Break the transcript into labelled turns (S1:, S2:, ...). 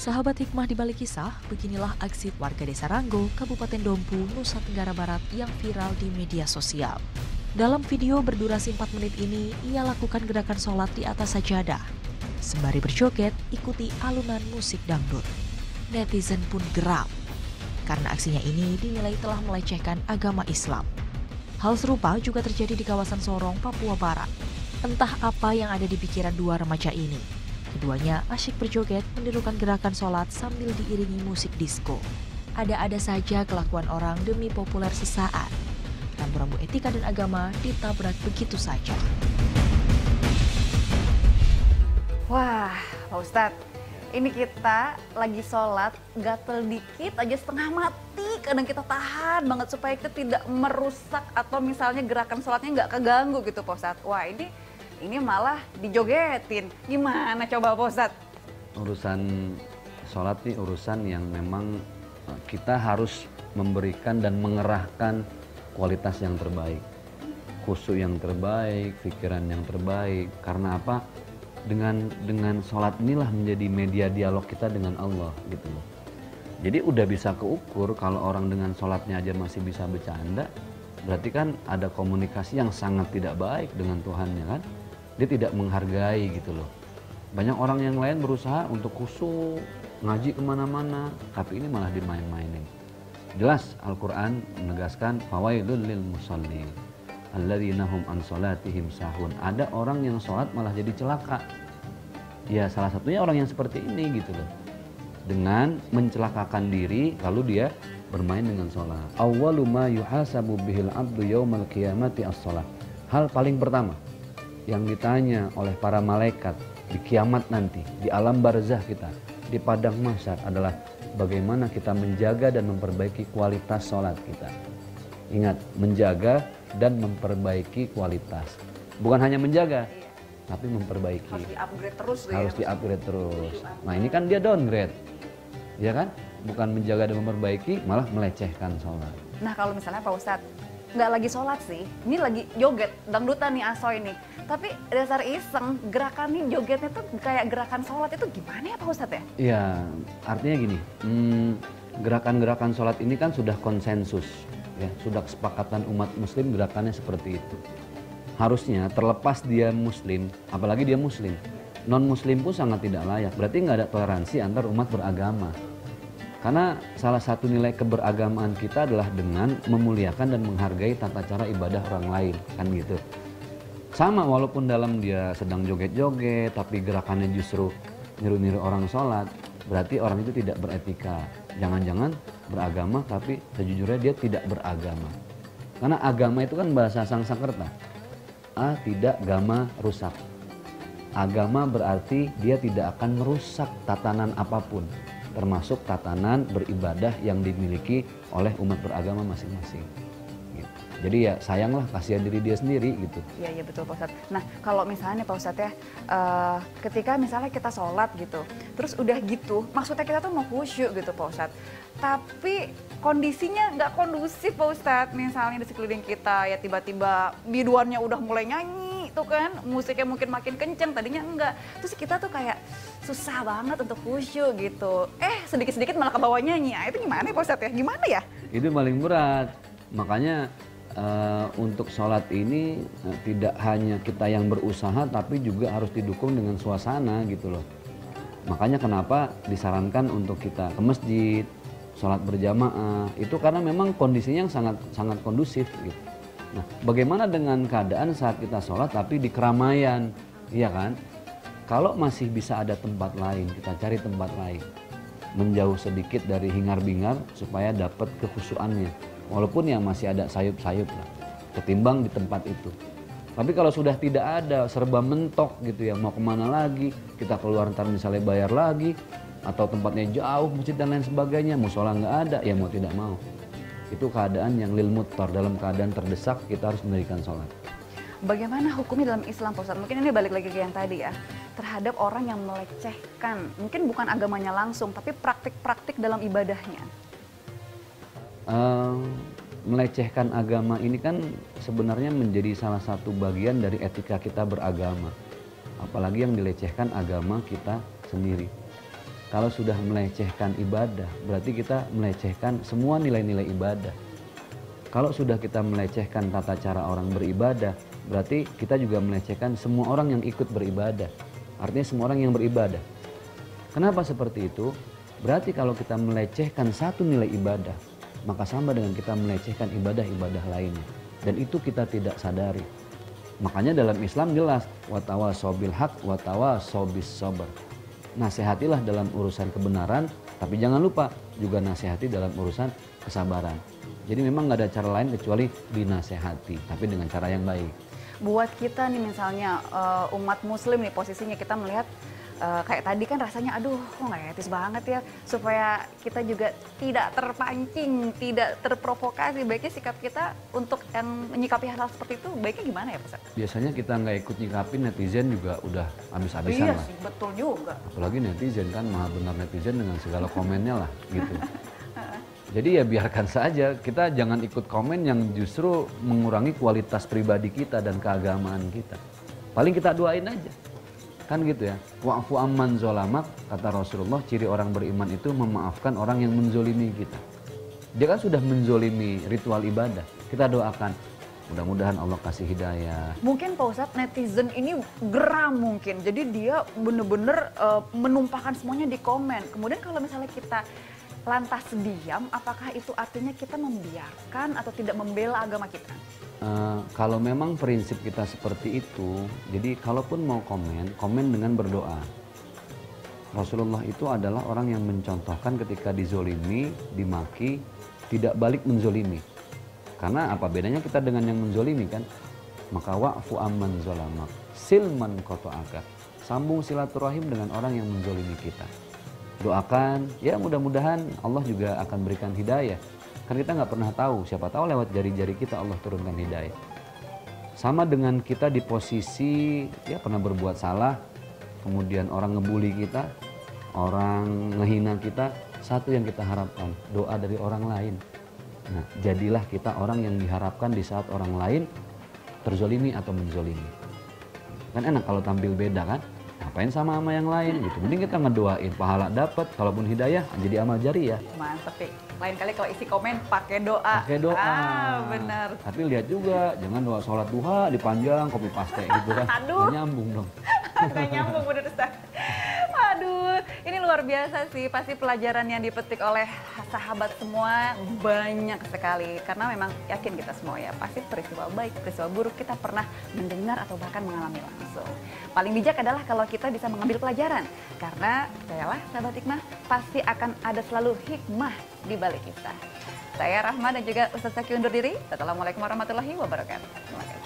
S1: Sahabat hikmah di balik kisah, beginilah aksi warga desa Ranggo, Kabupaten Dompu, Nusa Tenggara Barat yang viral di media sosial. Dalam video berdurasi 4 menit ini, ia lakukan gerakan sholat di atas sajadah. Sembari berjoget, ikuti alunan musik dangdut. Netizen pun geram, karena aksinya ini dinilai telah melecehkan agama Islam. Hal serupa juga terjadi di kawasan Sorong, Papua Barat. Entah apa yang ada di pikiran dua remaja ini. Keduanya asyik berjoget menirukan gerakan sholat sambil diiringi musik disco. Ada-ada saja kelakuan orang demi populer sesaat. Rambu-rambu etika dan agama ditabrak begitu saja.
S2: Wah, Pak Ustadz, ini kita lagi sholat, gatel dikit aja setengah mati. Kadang kita tahan banget supaya kita tidak merusak atau misalnya gerakan sholatnya nggak keganggu gitu Pak Ustadz. Wah ini malah dijogetin. Gimana coba Pak Ustadz?
S3: Urusan sholat ini urusan yang memang kita harus memberikan dan mengerahkan kualitas yang terbaik. Khusyuk yang terbaik, pikiran yang terbaik. Karena apa? Dengan sholat inilah menjadi media dialog kita dengan Allah gitu loh. Jadi udah bisa keukur kalau orang dengan sholatnya aja masih bisa bercanda, berarti kan ada komunikasi yang sangat tidak baik dengan Tuhannya kan. Dia tidak menghargai gitu loh. Banyak orang yang lain berusaha untuk khusyuk, ngaji kemana-mana, tapi ini malah dimain-mainin. Jelas Al-Quran menegaskan fawailul lil musallin alladzina hum an sholatihim sahun. Ada orang yang sholat malah jadi celaka. Ya salah satunya orang yang seperti ini gitu loh. Dengan mencelakakan diri lalu dia bermain dengan sholat. Awwalu ma yuhasabu bihil abdu yaumal qiyamati as-sholat. Hal paling pertama yang ditanya oleh para malaikat di kiamat nanti, di alam barzah kita, di padang mahsyar adalah bagaimana kita menjaga dan memperbaiki kualitas sholat kita. Ingat, menjaga dan memperbaiki kualitas. Bukan hanya menjaga, tapi memperbaiki.
S2: Harus di-upgrade terus ya?
S3: Harus di-upgrade terus. Nah ini kan dia downgrade, ya kan? Bukan menjaga dan memperbaiki, malah melecehkan sholat.
S2: Nah kalau misalnya Pak Ustadz, nggak lagi sholat sih, ini lagi joget, dangdutan nih Asoy nih. Tapi dasar iseng, gerakan nih jogetnya tuh kayak gerakan sholat itu gimana ya Pak Ustadz ya?
S3: Iya, artinya gini, gerakan-gerakan sholat ini kan sudah konsensus, ya, sudah kesepakatan umat muslim gerakannya seperti itu. Harusnya terlepas dia muslim, apalagi dia muslim, non-muslim pun sangat tidak layak, berarti nggak ada toleransi antar umat beragama. Karena salah satu nilai keberagamaan kita adalah dengan memuliakan dan menghargai tata cara ibadah orang lain, kan gitu. Sama walaupun dalam dia sedang joget-joget, tapi gerakannya justru niru-niru orang sholat, berarti orang itu tidak beretika. Jangan-jangan beragama, tapi sejujurnya dia tidak beragama. Karena agama itu kan bahasa Sangskreta. Tidak gama rusak. Agama berarti dia tidak akan merusak tatanan apapun, termasuk tatanan beribadah yang dimiliki oleh umat beragama masing-masing. Gitu. Jadi ya sayanglah, kasihan diri dia sendiri gitu.
S2: Iya betul Pak Ustadz. Nah kalau misalnya Pak Ustadz ya, ketika misalnya kita sholat gitu, terus udah gitu, maksudnya kita tuh mau khusyuk gitu Pak Ustadz. Tapi kondisinya nggak kondusif Pak Ustadz. Misalnya di sekeliling kita ya tiba-tiba biduannya udah mulai nyanyi tuh kan, musiknya mungkin makin kenceng, tadinya enggak. Terus kita tuh kayak susah banget untuk khusyuk gitu. Sedikit-sedikit malah ke bawah nyanyi. Itu gimana ya Pak Ustadz ya? Gimana ya?
S3: Itu paling berat. Makanya untuk sholat ini tidak hanya kita yang berusaha, tapi juga harus didukung dengan suasana gitu loh. Makanya kenapa disarankan untuk kita ke masjid, sholat berjamaah, itu karena memang kondisinya yang sangat kondusif gitu. Nah, bagaimana dengan keadaan saat kita sholat tapi di keramaian, iya kan? Kalau masih bisa ada tempat lain, kita cari tempat lain. Menjauh sedikit dari hingar-bingar supaya dapat kekhusyuannya. Walaupun yang masih ada sayup-sayup lah, ketimbang di tempat itu. Tapi kalau sudah tidak ada, serba mentok gitu ya, mau kemana lagi, kita keluar ntar misalnya bayar lagi, atau tempatnya jauh, masjid dan lain sebagainya, musola nggak ada, ya mau tidak mau. Itu keadaan yang lil muttar, dalam keadaan terdesak kita harus mendirikan sholat.
S2: Bagaimana hukumnya dalam Islam Pak Ustadz? Mungkin ini balik lagi ke yang tadi ya, terhadap orang yang melecehkan, mungkin bukan agamanya langsung, tapi praktik-praktik dalam ibadahnya.
S3: Melecehkan agama ini kan sebenarnya menjadi salah satu bagian dari etika kita beragama. Apalagi yang dilecehkan agama kita sendiri. Kalau sudah melecehkan ibadah, berarti kita melecehkan semua nilai-nilai ibadah. Kalau sudah kita melecehkan tata cara orang beribadah, berarti kita juga melecehkan semua orang yang ikut beribadah. Artinya semua orang yang beribadah. Kenapa seperti itu? Berarti kalau kita melecehkan satu nilai ibadah, maka sama dengan kita melecehkan ibadah-ibadah lainnya. Dan itu kita tidak sadari. Makanya dalam Islam jelas, watawasau bil haq, watawasau bis sabr. Nasihatilah dalam urusan kebenaran, tapi jangan lupa juga nasihati dalam urusan kesabaran. Jadi memang nggak ada cara lain kecuali dinasehati, tapi dengan cara yang baik.
S2: Buat kita nih misalnya umat muslim nih posisinya kita melihat kayak tadi kan rasanya aduh kok nggak etis banget ya, supaya kita juga tidak terpancing, tidak terprovokasi, baiknya sikap kita untuk yang menyikapi hal seperti itu baiknya gimana ya Pak? Biasanya
S3: kita nggak ikut nyikapin, netizen juga udah habis-habisan
S2: iya
S3: lah.
S2: Sih, betul juga.
S3: Apalagi netizen kan, maha benar netizen dengan segala komennya lah gitu. Jadi ya biarkan saja, kita jangan ikut komen yang justru mengurangi kualitas pribadi kita dan keagamaan kita. Paling kita doain aja. Kan gitu ya. Wa'fu amman zolamak, kata Rasulullah, ciri orang beriman itu memaafkan orang yang menzolimi kita. Dia kan sudah menzolimi ritual ibadah. Kita doakan, mudah-mudahan Allah kasih hidayah.
S2: Mungkin Pak Ustadz netizen ini geram mungkin, jadi dia bener-bener menumpahkan semuanya di komen. Kemudian kalau misalnya kita lantas diam, apakah itu artinya kita membiarkan atau tidak membela agama kita?
S3: Kalau memang prinsip kita seperti itu, jadi kalaupun mau komen dengan berdoa. Rasulullah itu adalah orang yang mencontohkan ketika dizolimi, dimaki, tidak balik menzolimi. Karena apa bedanya kita dengan yang menzolimi kan? Maka wa'fu amman zolamak, silman qata'aka. Sambung silaturahim dengan orang yang menzolimi kita. Doakan, ya mudah-mudahan Allah juga akan berikan hidayah. Kan kita nggak pernah tahu, siapa tahu lewat jari-jari kita Allah turunkan hidayah. Sama dengan kita di posisi ya pernah berbuat salah, kemudian orang ngebully kita, orang ngehina kita, satu yang kita harapkan, doa dari orang lain. Nah, jadilah kita orang yang diharapkan di saat orang lain terzolimi atau menzolimi. Kan enak kalau tampil beda kan? Ngapain sama yang lain gitu. Mending kita ngedoain, pahala dapat, kalaupun hidayah jadi amal jariah.
S2: Mantep nih. Lain kali kalau isi komen pakai doa.
S3: Pakai doa.
S2: Benar.
S3: Tapi lihat juga, jangan doa sholat duha dipanjang, copy paste gitu kan.
S2: Aduh.
S3: Nggak nyambung dong.
S2: Nggak nyambung bener Ustaz. Aduh, ini luar biasa sih. Pasti pelajaran yang dipetik oleh sahabat semua banyak sekali. Karena memang yakin kita semua ya, pasti peristiwa baik, peristiwa buruk kita pernah mendengar atau bahkan mengalami langsung. Paling bijak adalah kalau kita bisa mengambil pelajaran. Karena, percayalah sahabat hikmah, pasti akan ada selalu hikmah di balik kisah. Saya Rahma dan juga Ustaz Zaki undur diri. Assalamualaikum warahmatullahi wabarakatuh. Terima kasih.